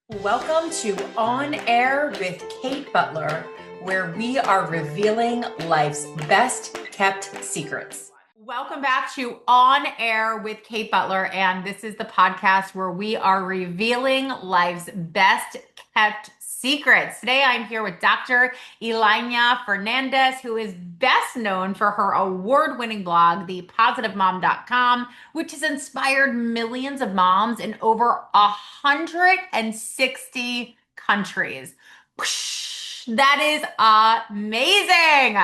Welcome to On Air with Kate Butler, where we are revealing life's best kept secrets. Welcome back to On Air with Kate Butler, and this is the podcast where we are revealing life's best kept secrets. Today I'm here with Dr. Elayna Fernández, who is best known for her award-winning blog, thepositivemom.com, which has inspired millions of moms in over 160 countries. That is amazing.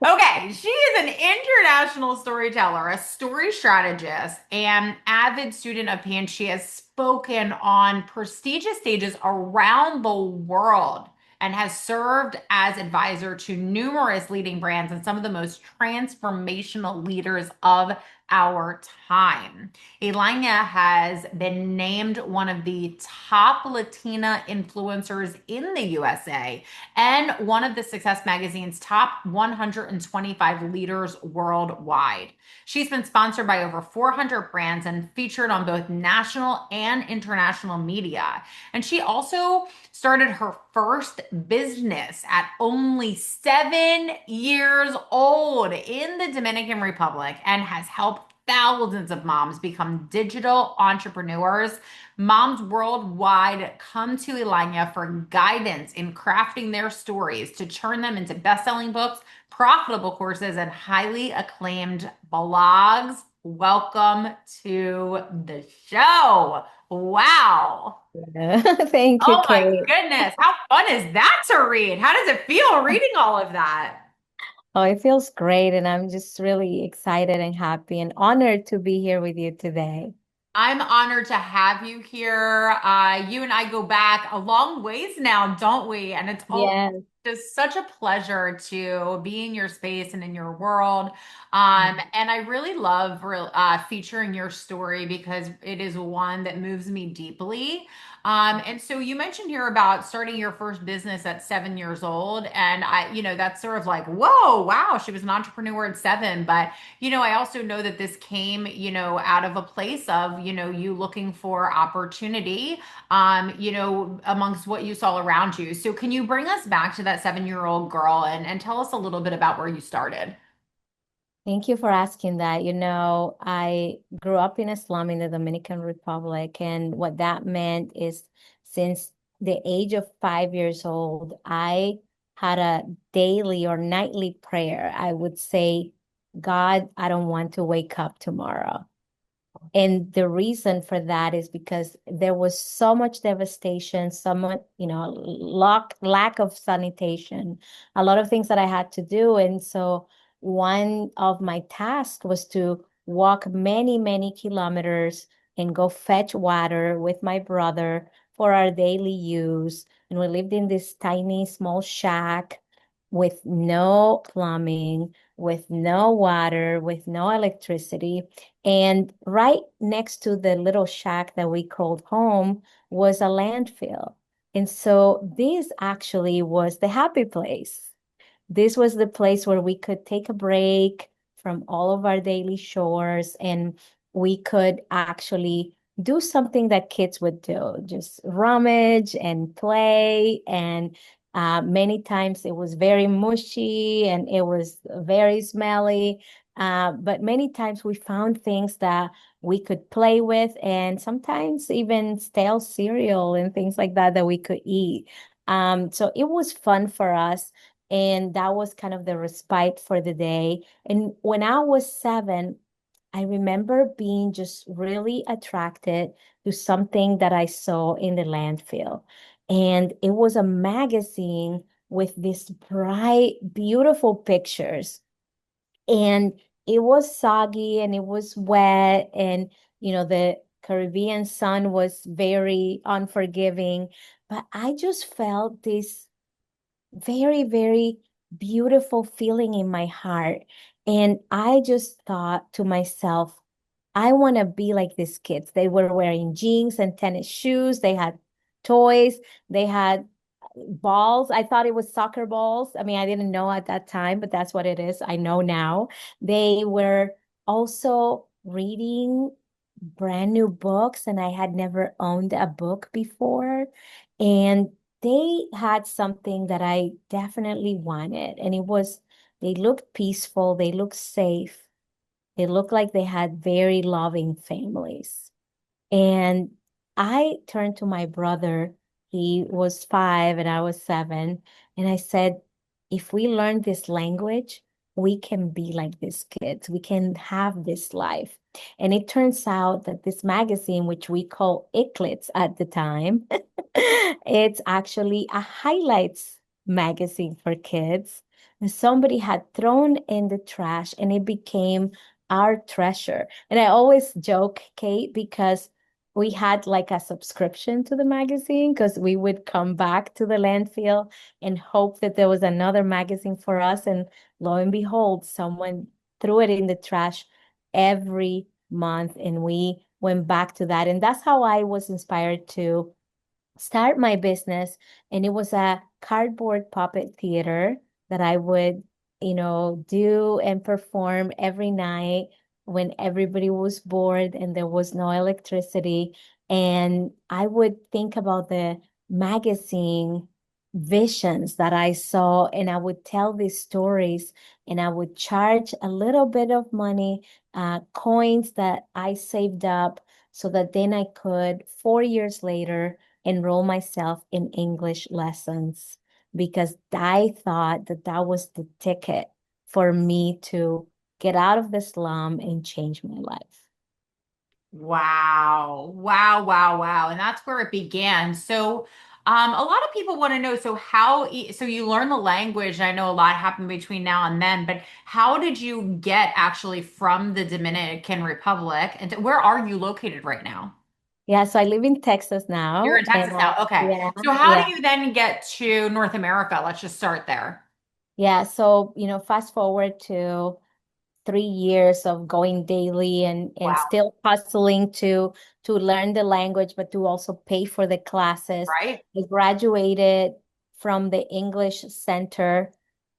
Okay, she is an international storyteller, a story strategist, and avid student of pain. She has spoken on prestigious stages around the world and has served as advisor to numerous leading brands and some of the most transformational leaders of our time. Elayna has been named one of the top Latina influencers in the USA and one of the Success Magazine's top 125 leaders worldwide. She's been sponsored by over 400 brands and featured on both national and international media. And she also started her first business at only 7 years old in the Dominican Republic and has helped thousands of moms become digital entrepreneurs. Moms worldwide come to Elayna for guidance in crafting their stories to turn them into best-selling books, profitable courses, and highly acclaimed blogs. Welcome to the show. Wow. Thank you, Oh my Kate. goodness. How fun is that to read? How does it feel reading all of that? Oh, it feels great, and I'm just really excited and happy and honored to be here with you today. I'm honored to have you here. You and I go back a long ways now, don't we? And it's all Yes. just such a pleasure to be in your space and in your world. And I really love featuring your story because it is one that moves me deeply. And so you mentioned here about starting your first business at 7 years old. And that's sort of like, whoa, wow, she was an entrepreneur at 7. But I also know that this came, out of a place of, you looking for opportunity, amongst what you saw around you. So can you bring us back to that 7-year-old girl and tell us a little bit about where you started? Thank you for asking that. I grew up in a slum in the Dominican Republic, and what that meant is since the age of 5 years old, I had a daily or nightly prayer. I would say, God, I don't want to wake up tomorrow. And the reason for that is because there was so much devastation, so much, lack of sanitation, a lot of things that I had to do. And so one of my tasks was to walk many, many kilometers and go fetch water with my brother for our daily use. And we lived in this tiny, small shack with no plumbing, with no water, with no electricity. And right next to the little shack that we called home was a landfill. And so this actually was the happy place. This was the place where we could take a break from all of our daily chores and we could actually do something that kids would do, just rummage and play. And many times it was very mushy and it was very smelly. But many times we found things that we could play with and sometimes even stale cereal and things like that that we could eat. So it was fun for us. And that was kind of the respite for the day. And when I was 7, I remember being just really attracted to something that I saw in the landfill. And it was a magazine with these bright, beautiful pictures. And it was soggy and it was wet. And, the Caribbean sun was very unforgiving. But I just felt this very, very beautiful feeling in my heart. And I just thought to myself, I want to be like these kids. They were wearing jeans and tennis shoes. They had toys. They had balls. I thought it was soccer balls. I mean, I didn't know at that time, but that's what it is. I know now. They were also reading brand new books, and I had never owned a book before. And they had something that I definitely wanted. And it was, they looked peaceful, they looked safe, they looked like they had very loving families. And I turned to my brother. He was 5 and I was 7. And I said, if we learn this language, we can be like these kids. We can have this life. And it turns out that this magazine, which we call Eclipse at the time, it's actually a highlights magazine for kids. And somebody had thrown in the trash and it became our treasure. And I always joke, Kate, because we had like a subscription to the magazine because we would come back to the landfill and hope that there was another magazine for us. And lo and behold, someone threw it in the trash every month. And we went back to that. And that's how I was inspired to start my business. And it was a cardboard puppet theater that I would, do and perform every night when everybody was bored and there was no electricity. And I would think about the magazine visions that I saw, and I would tell these stories, and I would charge a little bit of money, coins that I saved up, so that then I could, 4 years later, enroll myself in English lessons, because I thought that that was the ticket for me to get out of the slum and change my life. Wow. Wow, wow, wow. And that's where it began. So, a lot of people want to know, so so you learn the language, and I know a lot happened between now and then, but how did you get actually from the Dominican Republic and where are you located right now? Yeah, so I live in Texas You're now, in and Texas now. Okay. yeah, So how yeah. do you then get to North America? Let's just start there. Yeah, so fast forward to 3 years of going daily and Wow. still hustling to learn the language, but to also pay for the classes. Right? I graduated from the English Center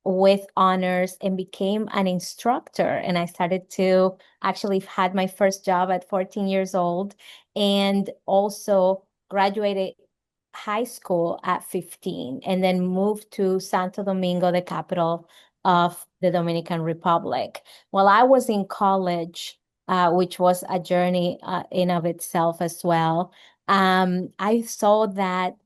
with honors and became an instructor. And I started to actually had my first job at 14 years old, and also graduated high school at 15, and then moved to Santo Domingo, the capital of the Dominican Republic. While I was in college, which was a journey in of itself as well, I saw that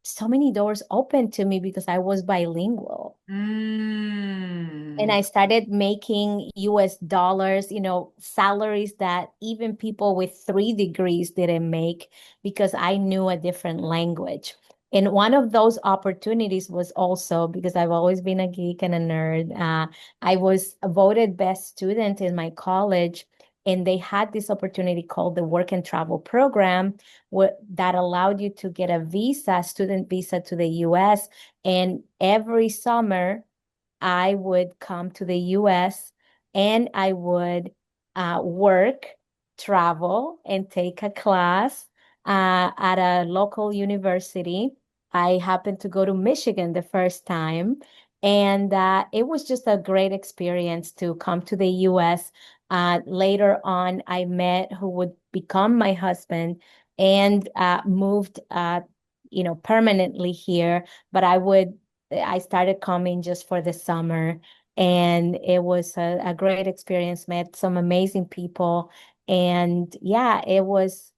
so many doors opened to me because I was bilingual. And Mm. I started making US dollars, salaries that even people with 3 degrees didn't make, because I knew a different language. And one of those opportunities was also because I've always been a geek and a nerd. I was voted best student in my college, and they had this opportunity called the Work and Travel Program, that allowed you to get a visa, student visa to the US. And every summer, I would come to the US and I would work, travel, and take a class at a local university. I happened to go to Michigan the first time, and it was just a great experience to come to the US. Later on, I met who would become my husband, and moved, permanently here. But I started coming just for the summer, and it was a great experience. Met some amazing people, and yeah, it was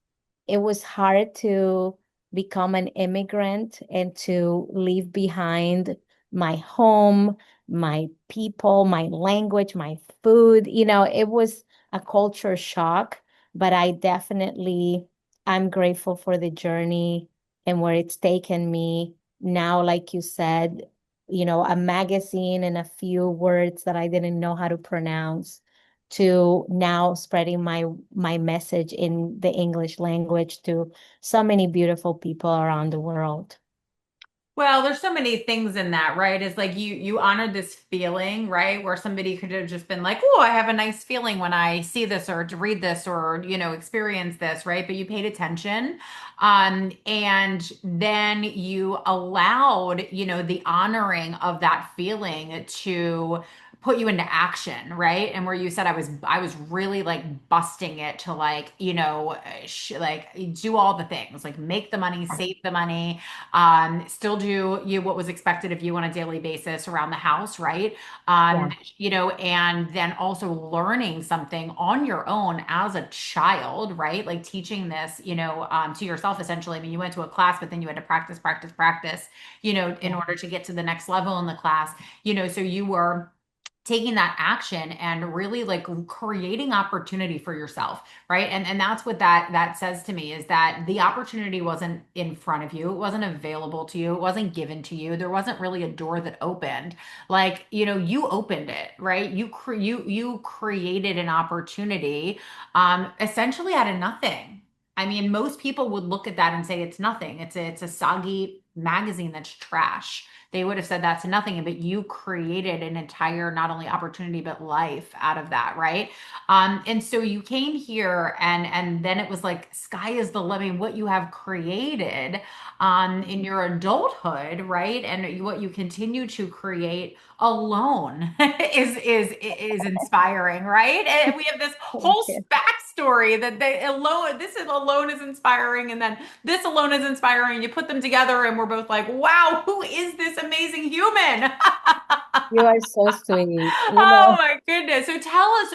hard to become an immigrant and to leave behind my home, my people, my language, my food. It was a culture shock, but I'm grateful for the journey and where it's taken me. Now, like you said, a magazine and a few words that I didn't know how to pronounce, to now spreading my message in the English language to so many beautiful people around the world. Well, there's so many things in that, right? It's like you honored this feeling, right? Where somebody could have just been like, "Oh, I have a nice feeling when I see this or to read this or, experience this," right? But you paid attention. And then you allowed, the honoring of that feeling to put you into action, right? And where you said I was really like busting it to like, like do all the things, like make the money, save the money, still do what was expected of you on a daily basis around the house, right? Yeah. And then also learning something on your own as a child, right? Like teaching this, to yourself essentially. I mean, you went to a class, but then you had to practice, practice, practice, in Yeah. order to get to the next level in the class, so you were taking that action and really like creating opportunity for yourself, right? And that's what that says to me, is that the opportunity wasn't in front of you, it wasn't available to you, it wasn't given to you, there wasn't really a door that opened. Like, you opened it, right? You created an opportunity, essentially out of nothing. I mean, most people would look at that and say it's nothing, it's a soggy magazine that's trash. They would have said that's nothing, but you created an entire, not only opportunity, but life out of that, right? And so you came here, and then it was like sky is the limit. I mean, what you have created in your adulthood, right? And what you continue to create alone is inspiring, right? And we have this Thank whole you. backstory that they alone, this is alone is inspiring, and then this alone is inspiring. You put them together, and we're both like, wow, who is this amazing human? You are so sweet. Oh my goodness. So tell us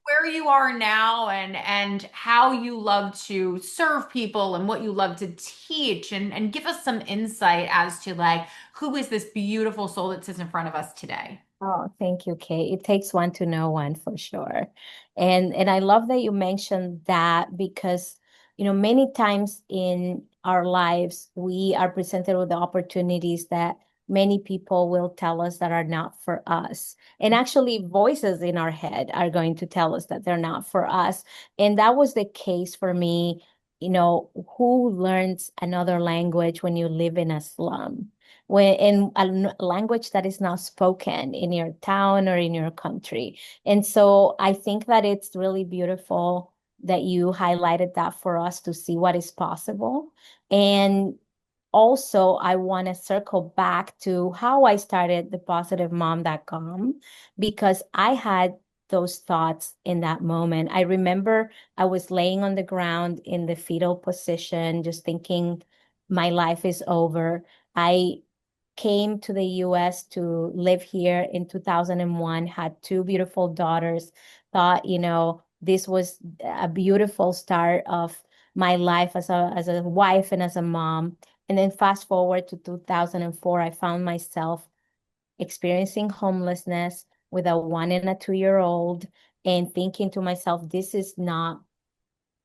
where you are now, and how you love to serve people and what you love to teach, and give us some insight as to like who is this beautiful soul that sits in front of us today. Oh, thank you, Kate. It takes one to know one for sure. And I love that you mentioned that because, many times in our lives, we are presented with the opportunities that many people will tell us that are not for us. And actually, voices in our head are going to tell us that they're not for us. And that was the case for me. Who learns another language when you live in a slum? When in a language that is not spoken in your town or in your country. And so I think that it's really beautiful that you highlighted that for us to see what is possible. And also, I want to circle back to how I started the positivemom.com because I had those thoughts in that moment. I remember I was laying on the ground in the fetal position, just thinking my life is over. I came to the US to live here in 2001, had two beautiful daughters, thought, this was a beautiful start of my life as a wife and as a mom. And then fast forward to 2004, I found myself experiencing homelessness with a 1 and a 2-year-old and thinking to myself, this is not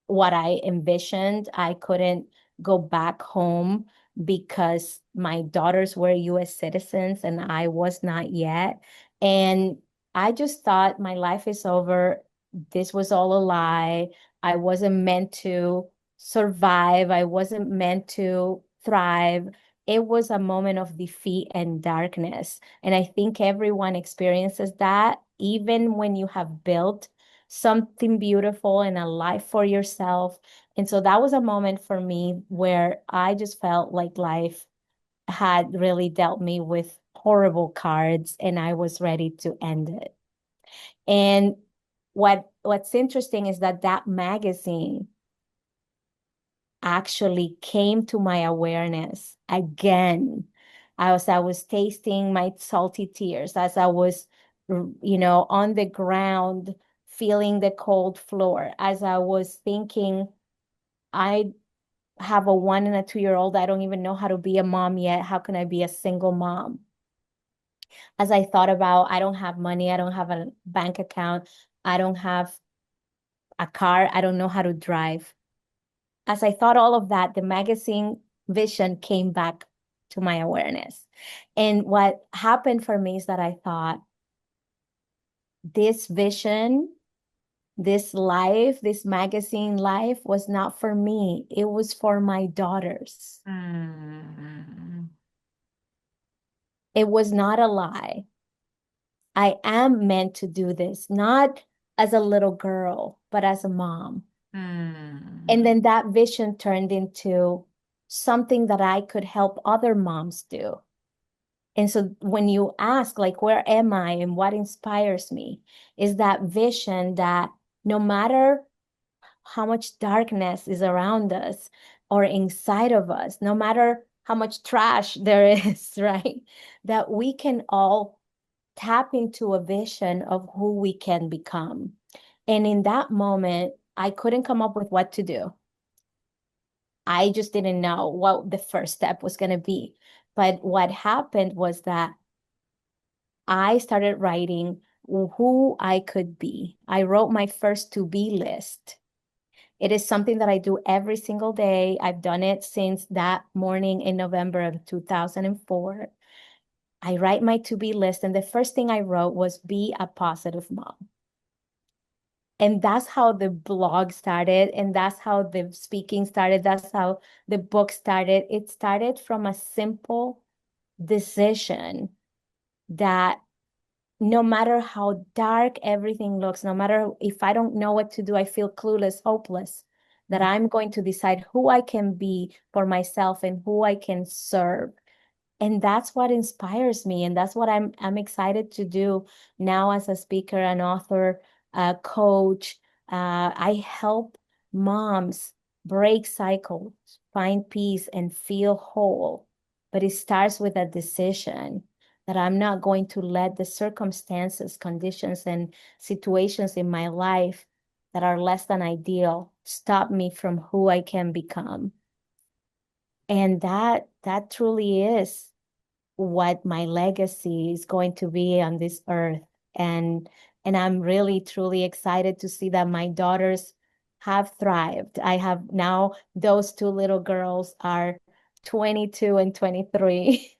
what I envisioned. I couldn't go back home because my daughters were US citizens and I was not yet. And I just thought my life is over. This was all a lie. I wasn't meant to survive. I wasn't meant to thrive. It was a moment of defeat and darkness. And I think everyone experiences that, even when you have built something beautiful and a life for yourself. And so that was a moment for me where I just felt like life had really dealt me with horrible cards and I was ready to end it. And what's interesting is that that magazine actually came to my awareness again as I was tasting my salty tears, as I was, on the ground, feeling the cold floor, as I was thinking, I have a 1 and a 2-year-old. I don't even know how to be a mom yet. How can I be a single mom? As I thought about, I don't have money, I don't have a bank account, I don't have a car, I don't know how to drive. As I thought all of that, the magazine vision came back to my awareness. And what happened for me is that I thought, this vision, this life, this magazine life was not for me. It was for my daughters. Mm, It was not a lie. I am meant to do this, not as a little girl, but as a mom. And mm, then that vision turned into something that I could help other moms do. And so when you ask, like, where am I and what inspires me, is that vision that no matter how much darkness is around us or inside of us, no matter how much trash there is, right? That we can all tap into a vision of who we can become. And in that moment, I couldn't come up with what to do. I just didn't know what the first step was going to be. But what happened was that I started writing who I could be. I wrote my first to be list. It is something that I do every single day. I've done it since that morning in November of 2004. I write my to be list, and the first thing I wrote was be a positive mom. And that's how the blog started, and that's how the speaking started. That's how the book started. It started from a simple decision that no matter how dark everything looks, no matter if I don't know what to do, I feel clueless, hopeless, that I'm going to decide who I can be for myself and who I can serve. And that's what inspires me. And that's what I'm excited to do now as a speaker, an author, a coach. I help moms break cycles, find peace, and feel whole. But it starts with a decision that I'm not going to let the circumstances, conditions, and situations in my life that are less than ideal stop me from who I can become. And that truly is what my legacy is going to be on this earth. And I'm really truly excited to see that my daughters have thrived. I have now those two little girls are 22 and 23.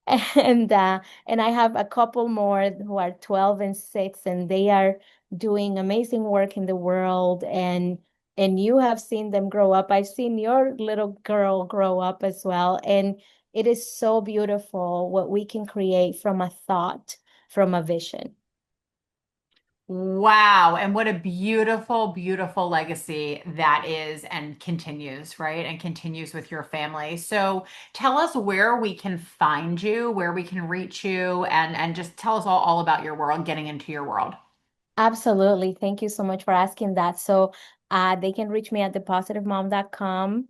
And I have a couple more who are 12 and 6, and they are doing amazing work in the world. And you have seen them grow up. I've seen your little girl grow up as well. And it is so beautiful what we can create from a thought, from a vision. Wow. And what a beautiful, beautiful legacy that is and continues, right? And continues with your family. So tell us where we can find you, where we can reach you, and just tell us all about your world, getting into your world. Absolutely. Thank you so much for asking that. So they can reach me at thepositivemom.com.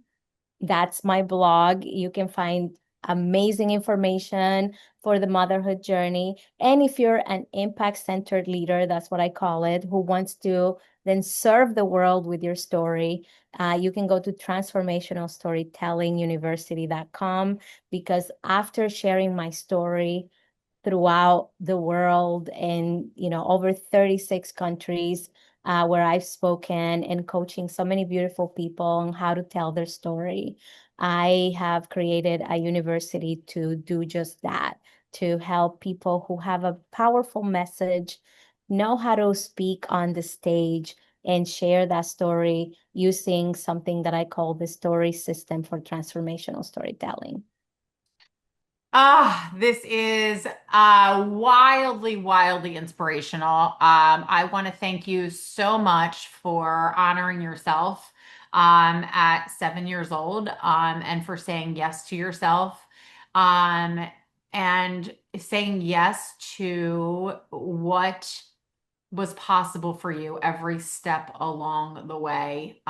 That's my blog. You can find amazing information for the motherhood journey. And if you're an impact-centered leader, that's what I call it, who wants to then serve the world with your story, you can go to transformationalstorytellinguniversity.com, because after sharing my story throughout the world and over 36 countries, where I've spoken and coaching so many beautiful people on how to tell their story. I have created a university to do just that, to help people who have a powerful message know how to speak on the stage and share that story using something that I call the story system for transformational storytelling. Ah, this is wildly, wildly inspirational. I want to thank you so much for honoring yourself at 7 years old, and for saying yes to yourself, um, and saying yes to what was possible for you every step along the way.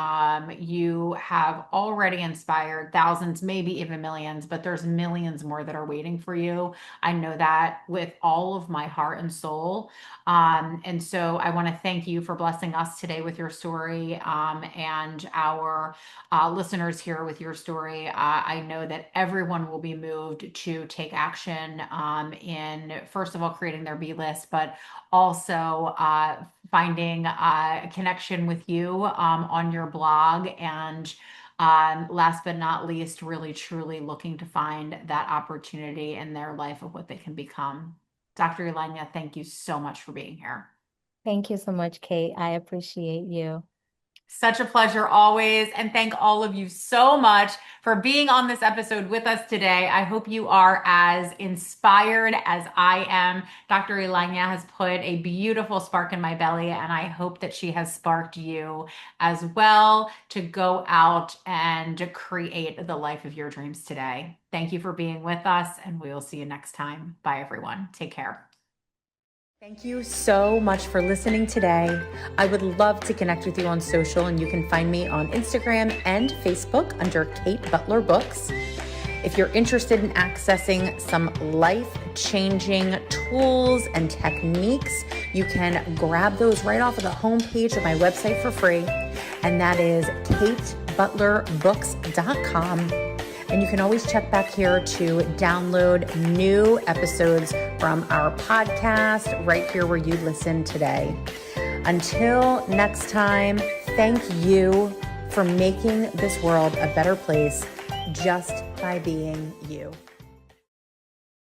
You have already inspired thousands, maybe even millions, but there's millions more that are waiting for you. I know that with all of my heart and soul. And so I want to thank you for blessing us today with your story, and our listeners here with your story. I know that everyone will be moved to take action, in, first of all, creating their B list, but also finding a connection with you on your blog. And last but not least, really truly looking to find that opportunity in their life of what they can become. Dr. Elayna, thank you so much for being here. Thank you so much, Kate. I appreciate you. Such a pleasure always. And thank all of you so much for being on this episode with us today. I hope you are as inspired as I am. Dr. Elayna has put a beautiful spark in my belly, and I hope that she has sparked you as well to go out and create the life of your dreams today. Thank you for being with us, and we will see you next time. Bye, everyone. Take care. Thank you so much for listening today. I would love to connect with you on social, and you can find me on Instagram and Facebook under Kate Butler Books. If you're interested in accessing some life-changing tools and techniques, you can grab those right off of the homepage of my website for free, and that is katebutlerbooks.com. And you can always check back here to download new episodes from our podcast right here where you listen today. Until next time, thank you for making this world a better place just by being you.